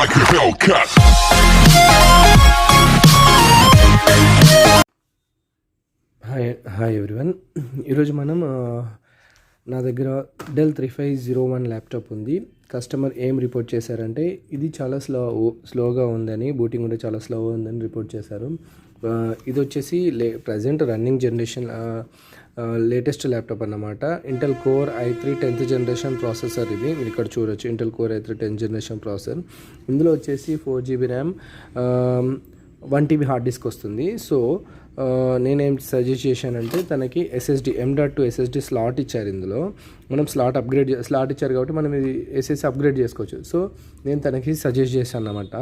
like a Hellcat. Hi everyone. ఈరోజు మనం నా దగ్గర డెల్ 3501 ల్యాప్టాప్ ఉంది. కస్టమర్ ఏం రిపోర్ట్ చేశారంటే ఇది చాలా స్లోగా ఉందని, బూటింగ్ కూడా చాలా స్లోగా ఉందని రిపోర్ట్ చేశారు. ఇది వచ్చేసి present running generation latest laptop అన్నమాట. Intel core i3 10th generation processor. ఇది మీరు ఇక్కడ చూడొచ్చు, Intel core i3 10th generation processor. ఇందులో వచ్చేసి 4GB RAM, 1TB hard disk వస్తుంది. సో నేనేం సజెస్ట్ చేశానంటే తనకి SSD M.2 SSD స్లాట్ ఇచ్చారు. ఇందులో మనం స్లాట్ ఇచ్చారు కాబట్టి మనం ఇది SSD అప్గ్రేడ్ చేసుకోవచ్చు. సో నేను తనకి సజెస్ట్ చేశాను అన్నమాట.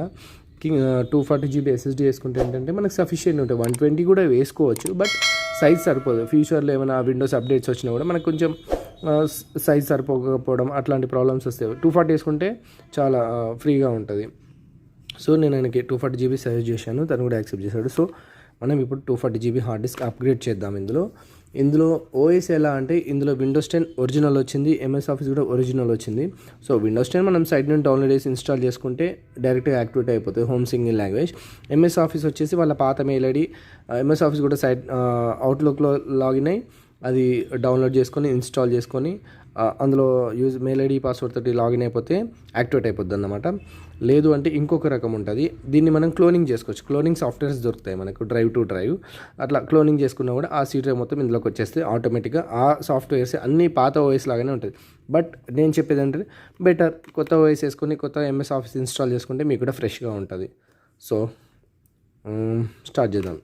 240GB SSD వేసుకుంటే ఏంటంటే మనకు సఫిషియెంట్ ఉంటుంది. 120 కూడా వేసుకోవచ్చు, బట్ సైజ్ సరిపోదు. ఫ్యూచర్లో ఏమైనా విండోస్ అప్డేట్స్ వచ్చినా కూడా మనకు కొంచెం సైజ్ సరిపోకపోవడం అట్లాంటి ప్రాబ్లమ్స్ వస్తాయి. 240 వేసుకుంటే చాలా ఫ్రీగా ఉంటుంది. సో నేను ఆయనకి 240GB సజెస్ట్ చేశాను, తను కూడా యాక్సెప్ట్ చేశాడు. సో మనం ఇప్పుడు 240GB హార్డ్ డిస్క్ అప్గ్రేడ్ చేద్దాం. ఇందులో ఓఎస్ ఎలా అంటే ఇందులో విండోస్ 10 ఒరిజినల్ వచ్చింది, MS ఆఫీస్ కూడా ఒరిజినల్ వచ్చింది. సో విండోస్ 10 మనం సైట్ నుండి డౌన్లోడ్ చేసి ఇన్స్టాల్ చేసుకుంటే డైరెక్ట్గా యాక్టివేట్ అయిపోతుంది, home single language. MS office వచ్చేసి వాళ్ళ పాత మెయిల్ ఐడి, MS ఆఫీస్ కూడా సైట్ అవుట్లుక్లో లాగిన్ అయ్యి అది డౌన్లోడ్ చేసుకొని ఇన్స్టాల్ చేసుకొని అందులో మెయిల్ ఐడి పాస్వర్డ్ తోటి లాగిన్ అయిపోతే యాక్టివేట్ అయిపోద్ది అన్నమాట. లేదు అంటే ఇంకొక రకం ఉంటుంది, దీన్ని మనం క్లోనింగ్ చేసుకోవచ్చు. క్లోనింగ్ సాఫ్ట్వేర్స్ దొరుకుతాయి మనకు, డ్రైవ్ టు డ్రైవ్. అట్లా క్లోనింగ్ చేసుకున్నా కూడా ఆ సీ డ్రైవ్ మొత్తం ఇందులోకి వచ్చేస్తే ఆటోమేటిక్గా ఆ సాఫ్ట్వేర్స్ అన్ని పాత ఓఎస్ లాగానే ఉంటుంది. బట్ నేను చెప్పేది అంటే బెటర్ కొత్త ఓఎస్ వేసుకొని కొత్త MS ఆఫీస్ ఇన్స్టాల్ చేసుకుంటే మీకు కూడా ఫ్రెష్గా ఉంటుంది. సో స్టార్ట్ చేద్దాం.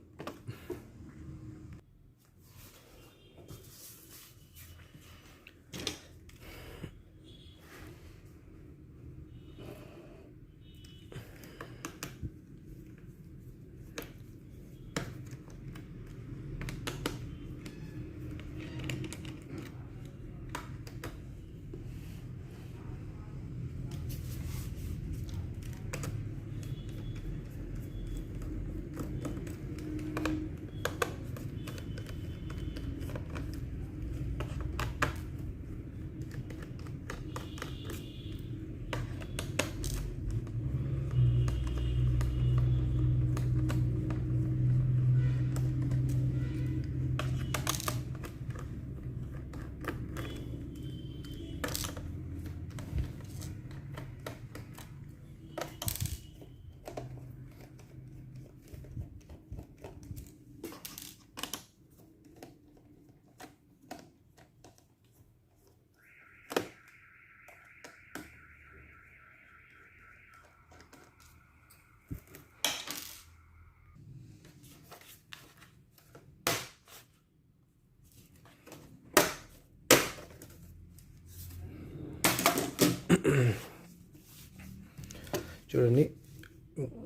చూడండి,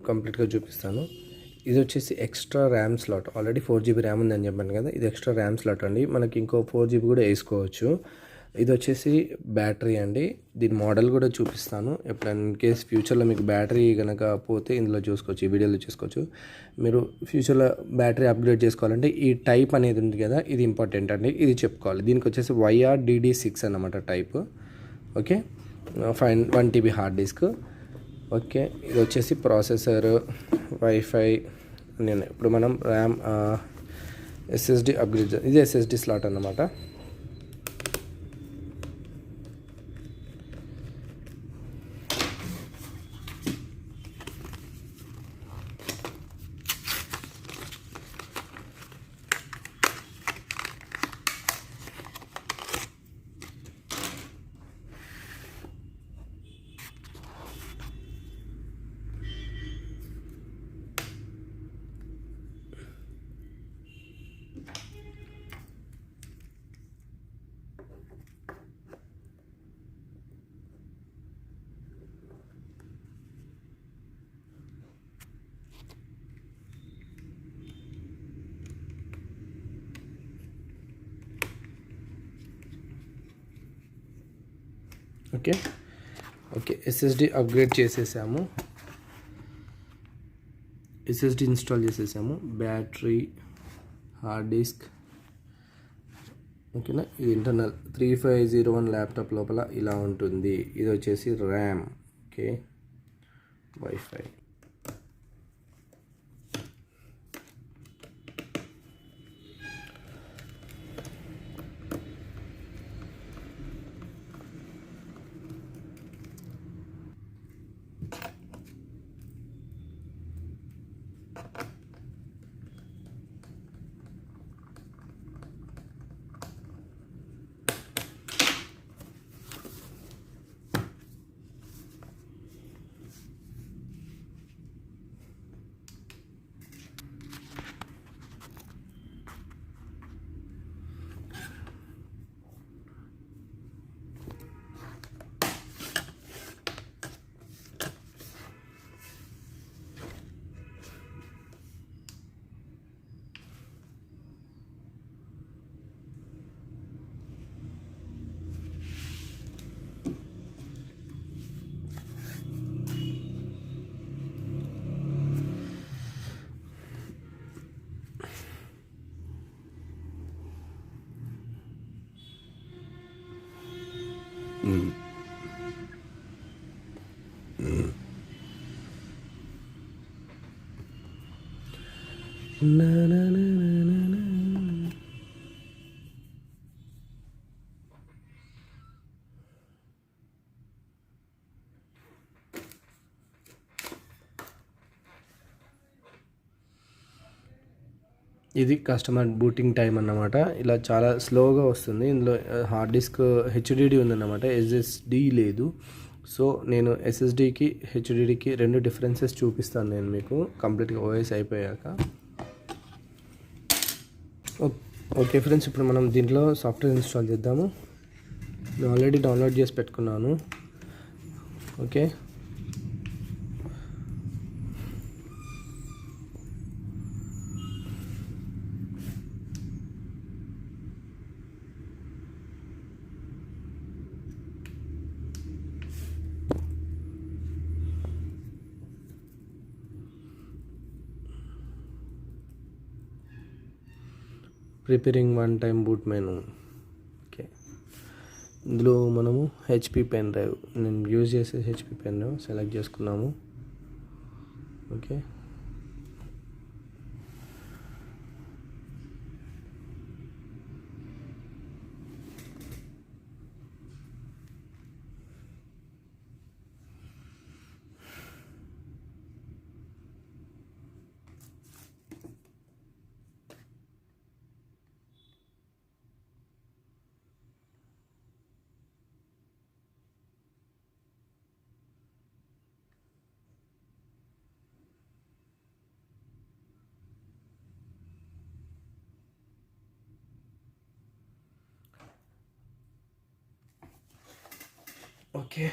కంప్లీట్గా చూపిస్తాను. ఇది వచ్చేసి extra RAM slot. Already 4GB RAM ఉందని చెప్పాను కదా, ఇది ఎక్స్ట్రా ర్యామ్ స్లాట్ అండి. మనకి ఇంకో 4GB కూడా వేసుకోవచ్చు. ఇది వచ్చేసి బ్యాటరీ అండి. దీని మోడల్ కూడా చూపిస్తాను. ఎప్పుడైనా ఇన్ కేస్ ఫ్యూచర్లో మీకు బ్యాటరీ కనుక పోతే ఇందులో చూసుకోవచ్చు, ఈ వీడియోలో చూసుకోవచ్చు. మీరు ఫ్యూచర్లో బ్యాటరీ అప్గ్రేడ్ చేసుకోవాలంటే ఈ టైప్ అనేది ఉంది కదా, ఇది ఇంపార్టెంట్ అండి, ఇది చెప్పుకోవాలి. దీనికి వచ్చేసి YRDD6 అన్నమాట type. Okay, 1TB hard disk. Okay, ఇది వచ్చేసి ప్రాసెసర్, వైఫై. నేను ఇప్పుడు మనం ర్యామ్ SSD అప్గ్రేడ్, ఇది SSD స్లాట్ అన్నమాట. ఓకే SSD అప్గ్రేడ్ చేసేసాము, SSD ఇన్స్టాల్ చేసేసాము. బ్యాటరీ, హార్డ్ డిస్క్, ఓకేనా. ఇది ఇంటర్నల్ 3501 ల్యాప్టాప్ లోపల ఇలా ఉంటుంది. ఇది వచ్చేసి ర్యామ్. Okay, wifi. ఇది కస్టమర్ బూటింగ్ టైం అన్నమాట. ఇలా చాలా స్లోగా వస్తుంది. ఇందులో హార్డ్ డిస్క్ హెచ్డిడి ఉందన్నమాట, ఎస్ఎస్డి లేదు. సో నేను ఎస్ఎస్డికి హెచ్డిడికి రెండు డిఫరెన్సెస్ చూపిస్తాను నేను మీకు కంప్లీట్గా ఓఎస్ అయిపోయాక. ఓకే ఫ్రెండ్స్, ఇప్పుడు మనం దీంట్లో సాఫ్ట్వేర్ ఇన్స్టాల్ చేద్దాము. నేను ఆల్రెడీ డౌన్లోడ్ చేసి పెట్టుకున్నాను. Okay, preparing one time boot menu. Okay, ఇందులో మనము హెచ్పి పెన్ డ్రైవ్, నేను యూజ్ చేసే హెచ్పి పెన్ డ్రైవ్ సెలెక్ట్ చేసుకున్నాము. Okay, okay,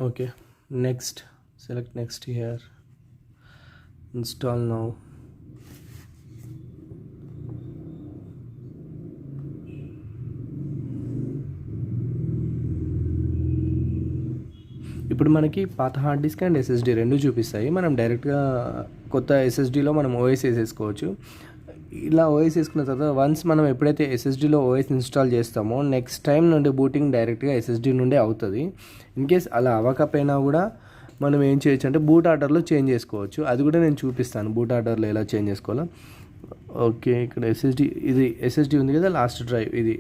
okay, next, select next here, install now. ఇప్పుడు మనకి పాత హార్డ్ డిస్క్ అండ్ ఎస్ఎస్డి రెండు చూపిస్తాయి. మనం డైరెక్ట్గా కొత్త ఎస్ఎస్డిలో మనం ఓఎస్ వేసేసుకోవచ్చు. ఇలా ఓఎస్ వేసుకున్న తర్వాత వన్స్ మనం ఎప్పుడైతే ఎస్ఎస్డిలో ఓఎస్ ఇన్స్టాల్ చేస్తామో నెక్స్ట్ టైం నుండి బూటింగ్ డైరెక్ట్గా ఎస్ఎస్డి నుండే అవుతుంది. ఇన్కేస్ అలా అవ్వకపోయినా కూడా మనం ఏం చేయొచ్చు అంటే బూట్ ఆర్డర్లో చేంజ్ చేసుకోవచ్చు. అది కూడా నేను చూపిస్తాను బూట్ ఆర్డర్లో ఎలా చేంజ్ చేసుకోవాలో. ఓకే, ఇక్కడ ఇది ఎస్ఎస్డి ఉంది కదా, లాస్ట్ డ్రైవ్, ఇది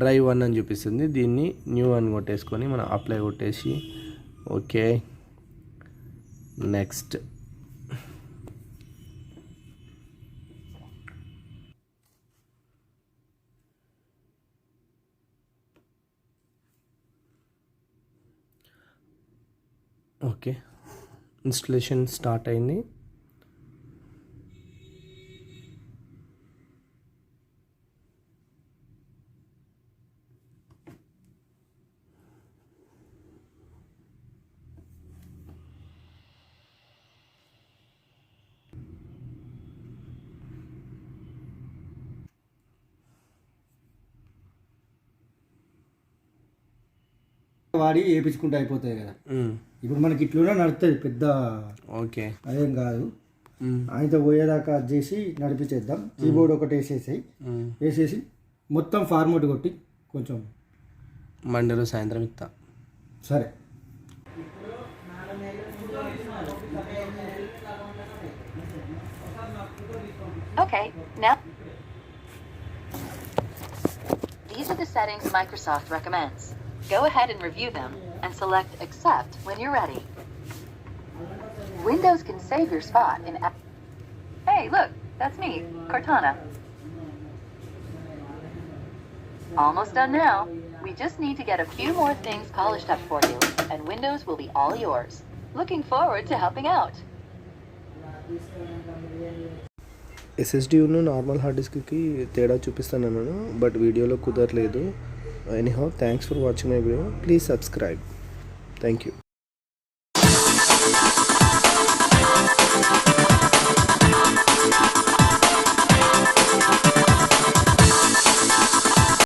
డ్రైవ్ 1 అని చూపిస్తుంది. దీన్ని న్యూ అని కొట్టేసుకొని మనం అప్లై కొట్టేసి okay, next. Okay, installation start అయింది. వాడి వేయించుకుంటే అయిపోతాయి కదా. ఇప్పుడు మనకి ఇట్లనే నడుస్తుంది, పెద్ద ఓకే అదేం కాదు. ఆయనతో పోయేదాకా అది చేసి నడిపించేద్దాం. కీబోర్డ్ ఒకటి వేసేసి మొత్తం ఫార్మాట్ కొట్టి కొంచెం మండే రోజు సాయంత్రం ఇస్తా. సరే. Okay, now these are the settings Microsoft recommends. Go ahead and review them and select Accept when you're ready. Windows can save your spot in... Hey, look, that's me, Cortana. Almost done now. We just need to get a few more things polished up for you, and Windows will be all yours. Looking forward to helping out. SSD ఉన్న normal hard డిస్క్కి తేడా చూపిస్తాను నేను, but వీడియోలో కుదరలేదు. Anyhow thanks for watching my video. Please subscribe. Thank you.